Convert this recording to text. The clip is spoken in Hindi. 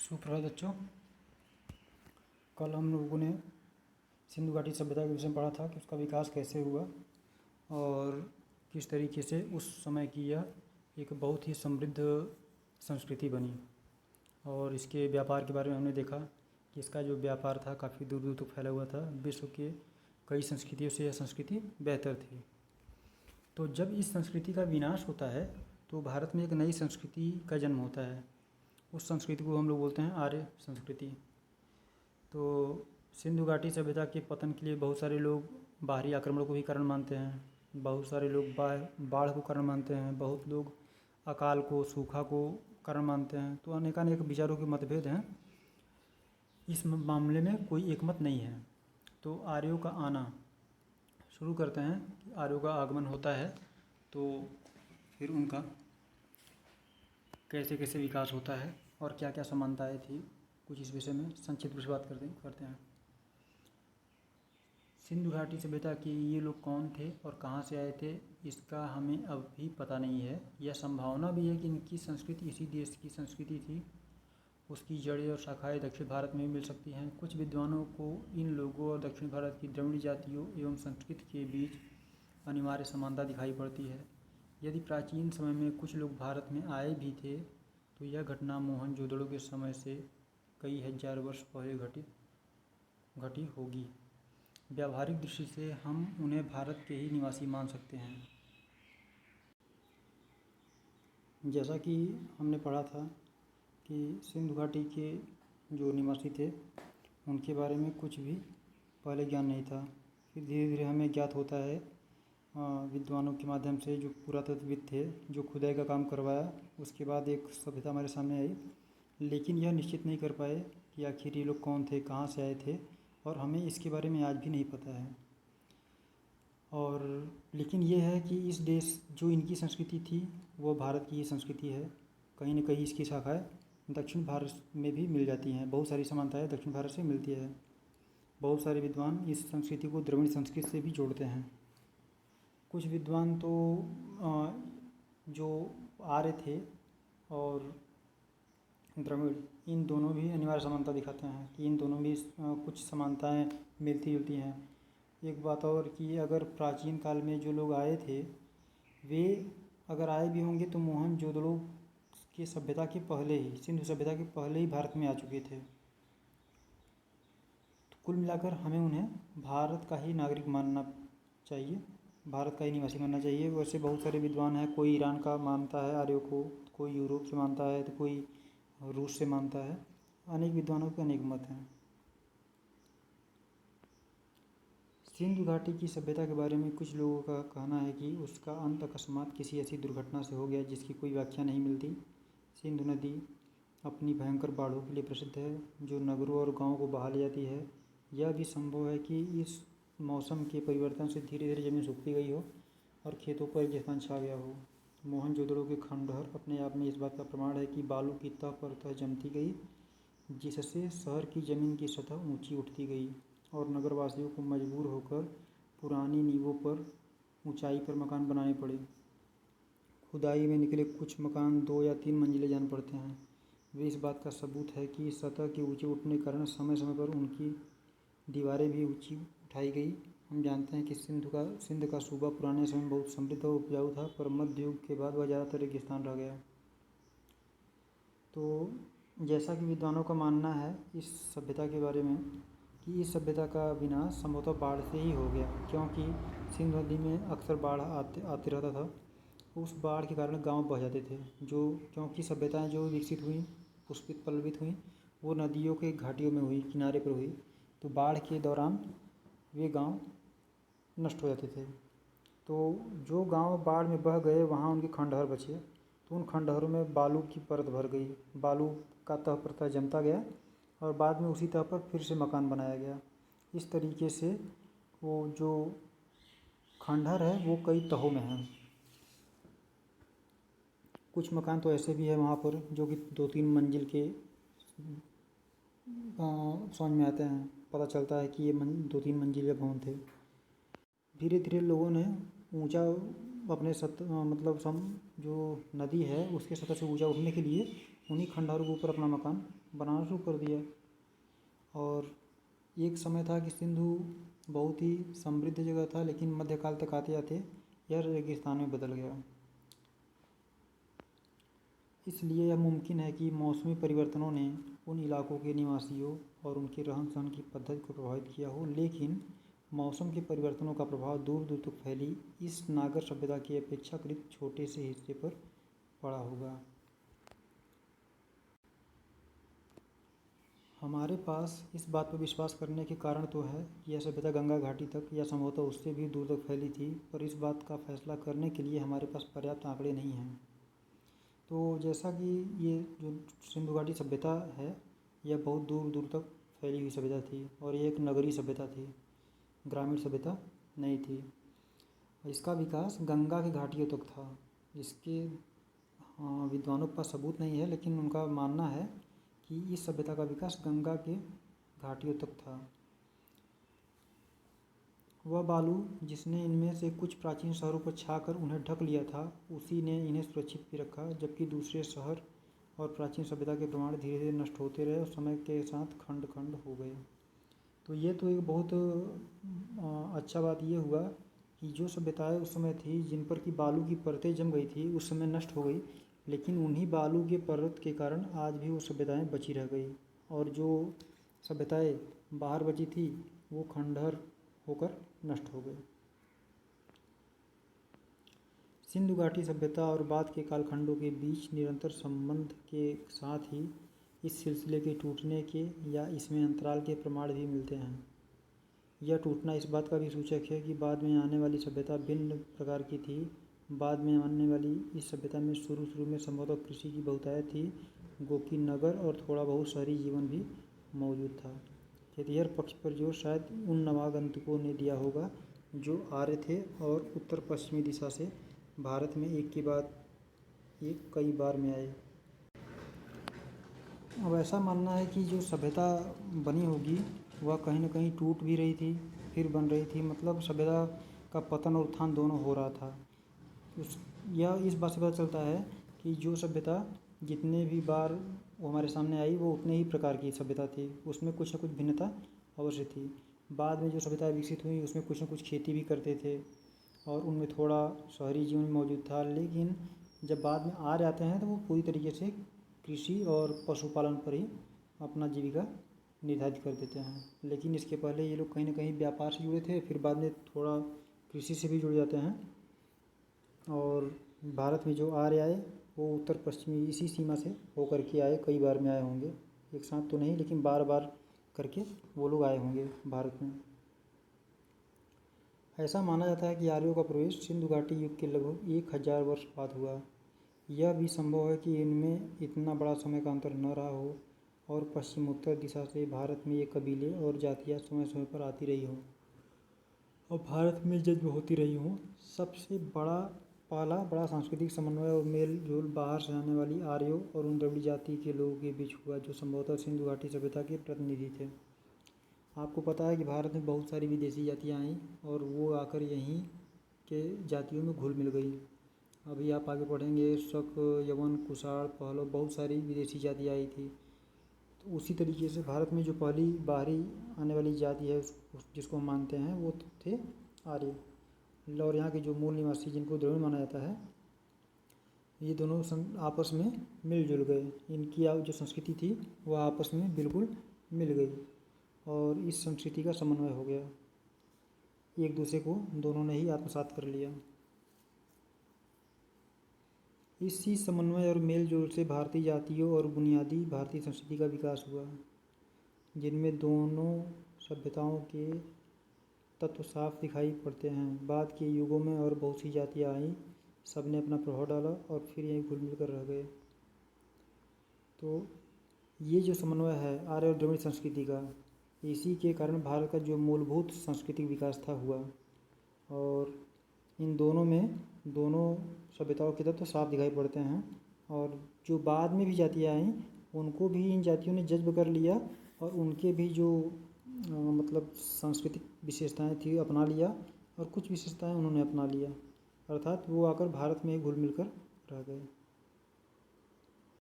सुप्रभात बच्चों। कल हम लोगों ने सिंधु घाटी सभ्यता के विषय में पढ़ा था कि उसका विकास कैसे हुआ और किस तरीके से उस समय की यह एक बहुत ही समृद्ध संस्कृति बनी। और इसके व्यापार के बारे में हमने देखा कि इसका जो व्यापार था काफ़ी दूर दूर तक फैला हुआ था। विश्व के कई संस्कृतियों से यह संस्कृति बेहतर थी। तो जब इस संस्कृति का विनाश होता है तो भारत में एक नई संस्कृति का जन्म होता है। उस संस्कृति को हम लोग बोलते हैं आर्य संस्कृति। तो सिंधु घाटी सभ्यता के पतन के लिए बहुत सारे लोग बाहरी आक्रमण को भी कारण मानते हैं, बहुत सारे लोग बाढ़ को कारण मानते हैं, बहुत लोग अकाल को, सूखा को कारण मानते हैं। तो अनेकानेक विचारों के मतभेद हैं। इस मामले में कोई एक मत नहीं है। तो आर्यों का आना शुरू करते हैं कि आर्यों का आगमन होता है तो फिर उनका कैसे कैसे विकास होता है और क्या क्या समानताएं थी, कुछ इस विषय में संक्षिप्त में बात करते हैं। सिंधु घाटी सभ्यता के ये लोग कौन थे और कहाँ से आए थे, इसका हमें अब भी पता नहीं है। यह संभावना भी है कि इनकी संस्कृति इसी देश की संस्कृति थी। उसकी जड़ें और शाखाएं दक्षिण भारत में भी मिल सकती हैं। कुछ विद्वानों को इन लोगों और दक्षिण भारत की द्रविड़ जातियों एवं संस्कृति के बीच अनिवार्य समानता दिखाई पड़ती है। यदि प्राचीन समय में कुछ लोग भारत में आए भी थे तो यह घटना मोहनजोदड़ो के समय से कई हजार वर्ष पहले घटी होगी। व्यावहारिक दृष्टि से हम उन्हें भारत के ही निवासी मान सकते हैं। जैसा कि हमने पढ़ा था कि सिंधु घाटी के जो निवासी थे उनके बारे में कुछ भी पहले ज्ञान नहीं था। फिर धीरे धीरे हमें ज्ञात होता है विद्वानों के माध्यम से, जो पुरातत्वविद थे, जो खुदाई का काम करवाया, उसके बाद एक सभ्यता हमारे सामने आई। लेकिन यह निश्चित नहीं कर पाए कि आखिर ये लोग कौन थे, कहाँ से आए थे, और हमें इसके बारे में आज भी नहीं पता है। और लेकिन ये है कि इस देश जो इनकी संस्कृति थी वो भारत की ही संस्कृति है। कहीं न कहीं इसकी शाखाएँ दक्षिण भारत में भी मिल जाती हैं। बहुत सारी समानताएँ दक्षिण भारत से मिलती है। बहुत सारे विद्वान इस संस्कृति को द्रविड़ संस्कृति से भी जोड़ते हैं। कुछ विद्वान तो जो आर्य थे और द्रविड़, इन दोनों भी अनिवार्य समानता दिखाते हैं कि इन दोनों में कुछ समानताएं मिलती जुलती हैं। एक बात और कि अगर प्राचीन काल में जो लोग आए थे वे अगर आए भी होंगे तो मोहनजोदड़ो की सभ्यता के पहले ही, सिंधु सभ्यता के पहले ही भारत में आ चुके थे। तो कुल मिलाकर हमें उन्हें भारत का ही नागरिक मानना चाहिए, भारत का ही निवासी मानना चाहिए। वैसे बहुत सारे विद्वान हैं, कोई ईरान का मानता है आर्यों को, कोई यूरोप से मानता है, तो कोई रूस से मानता है। अनेक विद्वानों के अनेक मत हैं। सिंधु घाटी की सभ्यता के बारे में कुछ लोगों का कहना है कि उसका अंत अकस्मात किसी ऐसी दुर्घटना से हो गया जिसकी कोई व्याख्या नहीं मिलती। सिंधु नदी अपनी भयंकर बाढ़ों के लिए प्रसिद्ध है जो नगरों और गाँवों को बहा ले जाती है। यह भी संभव है कि इस मौसम के परिवर्तन से धीरे धीरे ज़मीन सूखती गई हो और खेतों पर रेगिस्तान छा गया हो। मोहनजोदड़ो के खंडहर अपने आप में इस बात का प्रमाण है कि बालू की तह पर तह जमती गई, जिससे शहर की ज़मीन की सतह ऊंची उठती गई और नगरवासियों को मजबूर होकर पुरानी नींवों पर ऊंचाई पर मकान बनाने पड़े। खुदाई में निकले कुछ मकान 2 या 3 मंजिले जान पड़ते हैं। वे इस बात का सबूत है कि सतह के ऊंचे उठने के कारण समय समय पर उनकी दीवारें भी ऊंची उठाई गई। हम जानते हैं कि सिंध का सूबा पुराने समय में बहुत समृद्ध और उपजाऊ था, पर मध्य युग के बाद वह ज़्यादातर रेगिस्तान रह गया। तो जैसा कि विद्वानों का मानना है इस सभ्यता के बारे में कि इस सभ्यता का विनाश संभवतः बाढ़ से ही हो गया, क्योंकि सिंधु नदी में अक्सर बाढ़ आते रहता था। उस बाढ़ के कारण गांव बह जाते थे, क्योंकि सभ्यताएं जो विकसित हुई, पुष्पित पल्लवित हुई, वो नदियों के घाटियों में हुई, किनारे पर हुई। तो बाढ़ के दौरान वे गांव नष्ट हो जाते थे। तो जो गांव बाढ़ में बह गए वहाँ उनके खंडहर बचे, तो उन खंडहरों में बालू की परत भर गई, बालू का तह पर तह जमता गया और बाद में उसी तह पर फिर से मकान बनाया गया। इस तरीके से वो जो खंडहर है वो कई तहों में है। कुछ मकान तो ऐसे भी है वहाँ पर जो कि 2-3 मंजिल के समझ में आते हैं, पता चलता है कि ये 2-3 मंजिल भवन थे। धीरे धीरे लोगों ने ऊंचा अपने जो नदी है उसके सतह से ऊंचा उठने के लिए उन्हीं खंडहरों के ऊपर अपना मकान बनाना शुरू कर दिया। और एक समय था कि सिंधु बहुत ही समृद्ध जगह था, लेकिन मध्यकाल तक आते आते यह रेगिस्तान में बदल गया। इसलिए यह मुमकिन है कि मौसमी परिवर्तनों ने उन इलाकों के निवासियों और उनके रहन सहन की पद्धति को प्रभावित किया हो, लेकिन मौसम के परिवर्तनों का प्रभाव दूर दूर तक फैली इस नागर सभ्यता के अपेक्षाकृत छोटे से हिस्से पर पड़ा होगा। हमारे पास इस बात पर विश्वास करने के कारण तो है कि यह सभ्यता गंगा घाटी तक या संभवतः उससे भी दूर तक फैली थी, पर इस बात का फैसला करने के लिए हमारे पास पर्याप्त आंकड़े नहीं हैं। तो जैसा कि ये जो सिंधु घाटी सभ्यता है, यह बहुत दूर दूर तक फैली हुई सभ्यता थी और ये एक नगरीय सभ्यता थी, ग्रामीण सभ्यता नहीं थी। इसका विकास गंगा की घाटियों तक था। इसके विद्वानों के पास सबूत नहीं है, लेकिन उनका मानना है कि इस सभ्यता का विकास गंगा के घाटियों तक था। वह बालू जिसने इनमें से कुछ प्राचीन शहरों पर छाकर उन्हें ढक लिया था, उसी ने इन्हें सुरक्षित भी रखा, जबकि दूसरे शहर और प्राचीन सभ्यता के प्रमाण धीरे धीरे नष्ट होते रहे और समय के साथ खंड खंड हो गए। तो ये तो एक बहुत अच्छा बात ये हुआ कि जो सभ्यताएं उस समय थी, जिन पर की बालू की परतें जम गई थी, उस समय नष्ट हो गई, लेकिन उन्हीं बालू के परत के कारण आज भी वो सभ्यताएं बची रह गई। और जो सभ्यताएं बाहर बची थी वो खंडहर होकर नष्ट हो गई। सिंधु घाटी सभ्यता और बाद के कालखंडों के बीच निरंतर संबंध के साथ ही इस सिलसिले के टूटने के या इसमें अंतराल के प्रमाण भी मिलते हैं। यह टूटना इस बात का भी सूचक है कि बाद में आने वाली सभ्यता भिन्न प्रकार की थी। बाद में आने वाली इस सभ्यता में शुरू में संभवतः कृषि की बहुतायत थी, गोकी नगर और थोड़ा बहुत शहरी जीवन भी मौजूद था। खेतिहर पक्ष पर जोर शायद उन नवागंतुकों ने दिया होगा जो आर्य थे और उत्तर पश्चिमी दिशा से भारत में एक के बाद एक कई बार में आए। अब ऐसा मानना है कि जो सभ्यता बनी होगी वह कहीं न कहीं टूट भी रही थी, फिर बन रही थी, मतलब सभ्यता का पतन और उत्थान दोनों हो रहा था। यह इस बात से पता चलता है कि जो सभ्यता जितने भी बार वो हमारे सामने आई, वो उतने ही प्रकार की सभ्यता थी, उसमें कुछ न कुछ भिन्नता अवश्य थी। बाद में जो सभ्यता विकसित हुई उसमें कुछ न कुछ खेती भी करते थे और उनमें थोड़ा शहरी जीवन मौजूद था, लेकिन जब बाद में आ जाते हैं तो वो पूरी तरीके से कृषि और पशुपालन पर ही अपना जीविका निर्धारित कर देते हैं। लेकिन इसके पहले ये लोग कहीं न कहीं व्यापार से जुड़े थे, फिर बाद में थोड़ा कृषि से भी जुड़ जाते हैं। और भारत में जो आर्य आए वो उत्तर पश्चिमी इसी सीमा से होकर के आए, कई बार में आए होंगे, एक साथ तो नहीं, लेकिन बार बार करके वो लोग आए होंगे भारत में। ऐसा माना जाता है कि आर्यों का प्रवेश सिंधु घाटी युग के लगभग 1000 वर्ष बाद हुआ। यह भी संभव है कि इनमें इतना बड़ा समय का अंतर न रहा हो और पश्चिमोत्तर दिशा से भारत में ये कबीले और जातियाँ समय समय पर आती रही हों और भारत में जन्म होती रही हों। सबसे पहला बड़ा सांस्कृतिक समन्वय और मेल जोल बाहर से आने वाली आर्यों और उन द्रविड़ जाति के लोगों के बीच हुआ, जो संभवतः सिंधु घाटी सभ्यता के प्रतिनिधि थे। आपको पता है कि भारत में बहुत सारी विदेशी जातियाँ आईं और वो आकर यहीं के जातियों में घुल मिल गई। अभी आप आगे पढ़ेंगे, शक, यवन, कुषाण, पहलव, बहुत सारी विदेशी जातियाँ आई थी। तो उसी तरीके से भारत में जो पहली बाहरी आने वाली जाति है जिसको हम मानते हैं वो थे आर्य। और यहाँ के जो मूल निवासी जिनको द्रविड़ माना जाता है, ये दोनों आपस में मिलजुल गए। इनकी जो संस्कृति थी वह आपस में बिल्कुल मिल गई और इस संस्कृति का समन्वय हो गया, एक दूसरे को दोनों ने ही आत्मसात कर लिया। इसी समन्वय और मेल जोल से भारतीय जातियों और बुनियादी भारतीय संस्कृति का विकास हुआ, जिनमें दोनों सभ्यताओं के तत्व साफ दिखाई पड़ते हैं। बाद के युगों में और बहुत सी जातियाँ आईं, सब ने अपना प्रभाव डाला और फिर यहीं घुल मिल कर रह गए। तो ये जो समन्वय है आर्य और द्रविड़ संस्कृति का, इसी के कारण भारत का जो मूलभूत सांस्कृतिक विकास था हुआ। और इन दोनों में दोनों सभ्यताओं के तत्व साफ दिखाई पड़ते हैं और जो बाद में भी जातियाँ आईं उनको भी इन जातियों ने जज्ब कर लिया और उनके भी जो मतलब सांस्कृतिक विशेषताएं थी अपना लिया और कुछ विशेषताएं उन्होंने अपना लिया, अर्थात वो आकर भारत में घुल मिल कर रह गए।